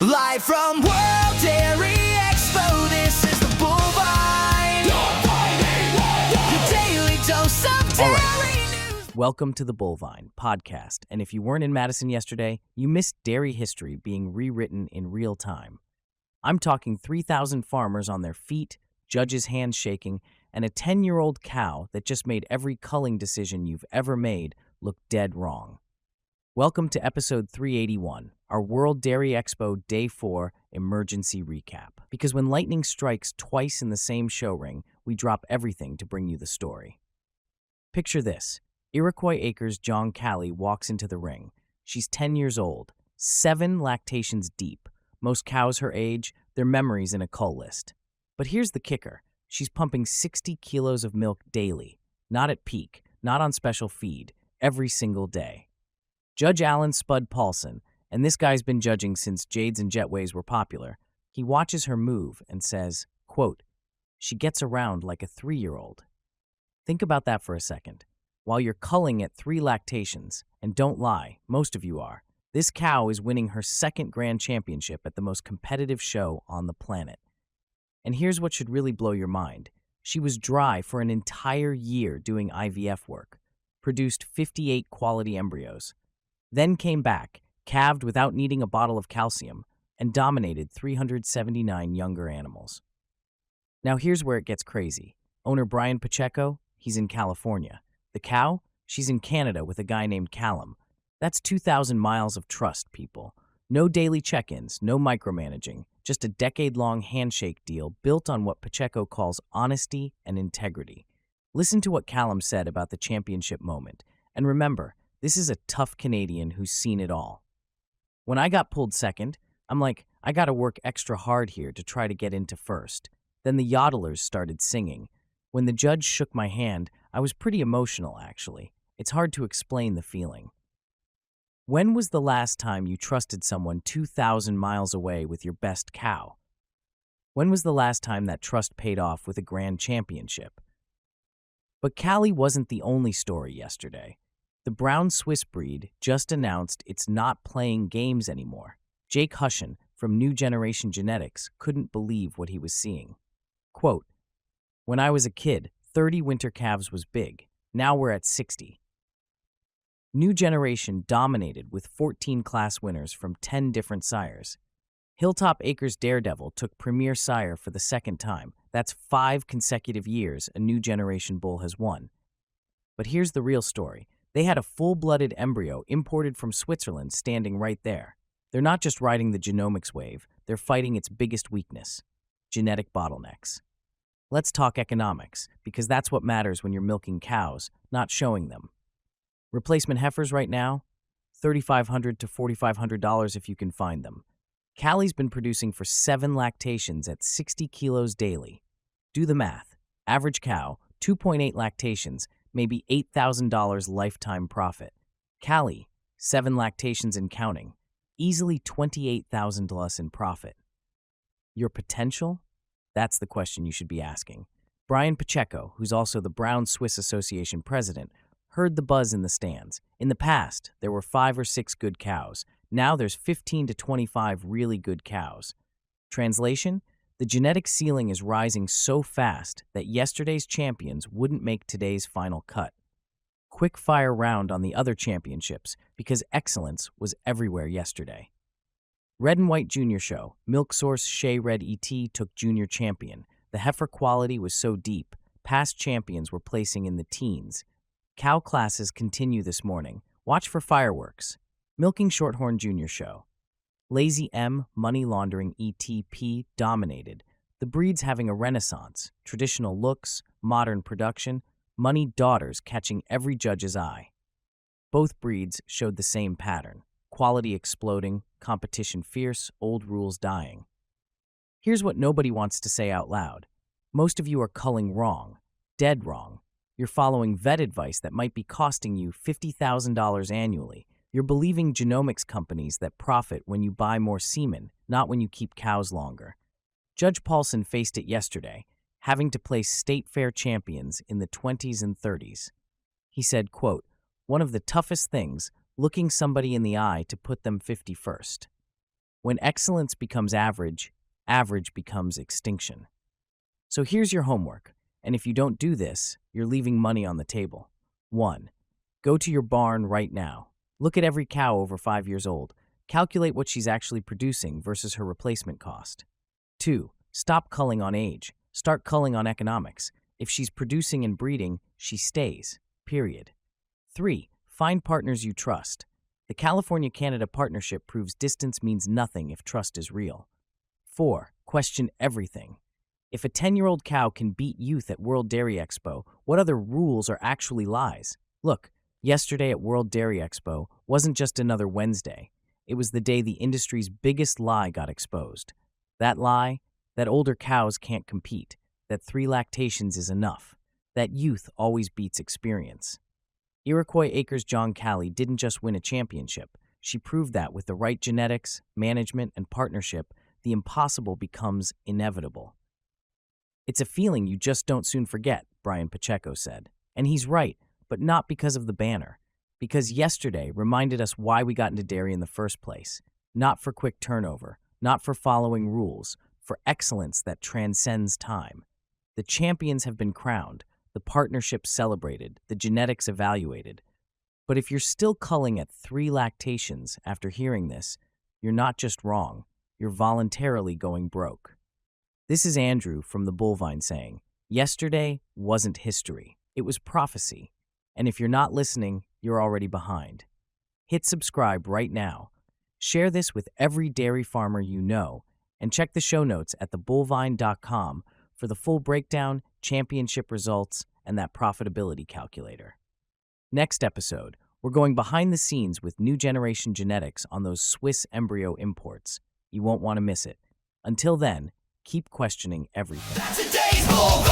Live from World Dairy Expo, this is the Bullvine. Your daily dose of dairy news. Welcome to the Bullvine podcast, and if you weren't in Madison yesterday, you missed dairy history being rewritten in real time. I'm talking 3,000 farmers on their feet, judges' hands shaking, and a 10-year-old cow that just made every culling decision you've ever made look dead wrong. Welcome to episode 381, our World Dairy Expo Day 4 emergency recap. Because when lightning strikes twice in the same show ring, we drop everything to bring you the story. Picture this. Iroquois Acres Jong Cali walks into the ring. She's 10 years old, 7 lactations deep. Most cows her age, their memories in a cull list. But here's the kicker. She's pumping 60 kilos of milk daily. Not at peak, not on special feed, every single day. Judge Alan Spud Paulson, and this guy's been judging since Jades and Jetways were popular, he watches her move and says, quote, "She gets around like a 3-year-old. Think about that for a second. While you're culling at 3 lactations, and don't lie, most of you are, this cow is winning her 2nd grand championship at the most competitive show on the planet. And here's what should really blow your mind. She was dry for an entire year doing IVF work, produced 58 quality embryos, then came back, calved without needing a bottle of calcium, and dominated 379 younger animals. Now here's where it gets crazy. Owner Brian Pacheco, he's in California. The cow, she's in Canada with a guy named Callum. That's 2,000 miles of trust, people. No daily check-ins, no micromanaging, just a decade-long handshake deal built on what Pacheco calls honesty and integrity. Listen to what Callum said about the championship moment. And remember, this is a tough Canadian who's seen it all. When I got pulled second, I'm like, I gotta work extra hard here to try to get into first. Then the yodelers started singing. When the judge shook my hand, I was pretty emotional, actually. It's hard to explain the feeling. When was the last time you trusted someone 2,000 miles away with your best cow? When was the last time that trust paid off with a grand championship? But Cali wasn't the only story yesterday. The brown Swiss breed just announced it's not playing games anymore. Jake Hushen from New Generation Genetics couldn't believe what he was seeing. Quote, "When I was a kid, 30 winter calves was big. Now we're at 60. New Generation dominated with 14 class winners from 10 different sires. Hilltop Acres Daredevil took Premier Sire for the 2nd time. That's 5 consecutive years a New Generation bull has won. But here's the real story. They had a full-blooded embryo imported from Switzerland standing right there. They're not just riding the genomics wave, they're fighting its biggest weakness, genetic bottlenecks. Let's talk economics, because that's what matters when you're milking cows, not showing them. Replacement heifers right now, $3,500 to $4,500 if you can find them. Cali's been producing for 7 lactations at 60 kilos daily. Do the math. Average cow, 2.8 lactations, maybe $8,000 lifetime profit. Cali, 7 lactations and counting, easily $28,000 in profit. Your potential? That's the question you should be asking. Brian Pacheco, who's also the Brown Swiss Association president, heard the buzz in the stands. In the past, there were 5 or 6 good cows. Now there's 15 to 25 really good cows. Translation? The genetic ceiling is rising so fast that yesterday's champions wouldn't make today's final cut. Quick fire round on the other championships, because excellence was everywhere yesterday. Red and White Junior Show, Milk Source Shea Red ET took junior champion. The heifer quality was so deep, past champions were placing in the teens. Cow classes continue this morning. Watch for fireworks. Milking Shorthorn Junior Show. Lazy M, money laundering ETP dominated. The breed's having a renaissance. Traditional looks, modern production, money daughters catching every judge's eye. Both breeds showed the same pattern. Quality exploding, competition fierce, old rules dying. Here's what nobody wants to say out loud. Most of you are culling wrong. Dead wrong. You're following vet advice that might be costing you $50,000 annually. You're believing genomics companies that profit when you buy more semen, not when you keep cows longer. Judge Paulson faced it yesterday, having to place state fair champions in the 20s and 30s. He said, quote, "One of the toughest things, looking somebody in the eye to put them 51st. When excellence becomes average, average becomes extinction. So here's your homework, and if you don't do this, you're leaving money on the table. 1. Go to your barn right now. Look at every cow over 5 years old. Calculate what she's actually producing versus her replacement cost. 2. Stop culling on age. Start culling on economics. If she's producing and breeding, she stays. Period. 3. Find partners you trust. The California-Canada partnership proves distance means nothing if trust is real. 4. Question everything. If a 10-year-old cow can beat youth at World Dairy Expo, what other rules are actually lies? Look, yesterday at World Dairy Expo wasn't just another Wednesday. It was the day the industry's biggest lie got exposed. That lie? That older cows can't compete, that 3 lactations is enough, that youth always beats experience. Iroquois Acres Jong Cali didn't just win a championship. She proved that with the right genetics, management, and partnership, the impossible becomes inevitable. It's a feeling you just don't soon forget, Brian Pacheco said. And he's right, but not because of the banner. Because yesterday reminded us why we got into dairy in the first place. Not for quick turnover, not for following rules, for excellence that transcends time. The champions have been crowned, the partnership celebrated, the genetics evaluated. But if you're still culling at 3 lactations after hearing this, you're not just wrong, you're voluntarily going broke. This is Andrew from the Bullvine saying, yesterday wasn't history, it was prophecy. And if you're not listening, you're already behind. Hit subscribe right now. Share this with every dairy farmer you know, and check the show notes at thebullvine.com for the full breakdown, championship results, and that profitability calculator. Next episode, we're going behind the scenes with new generation genetics on those Swiss embryo imports. You won't want to miss it. Until then, keep questioning everything. Today's Bullvine.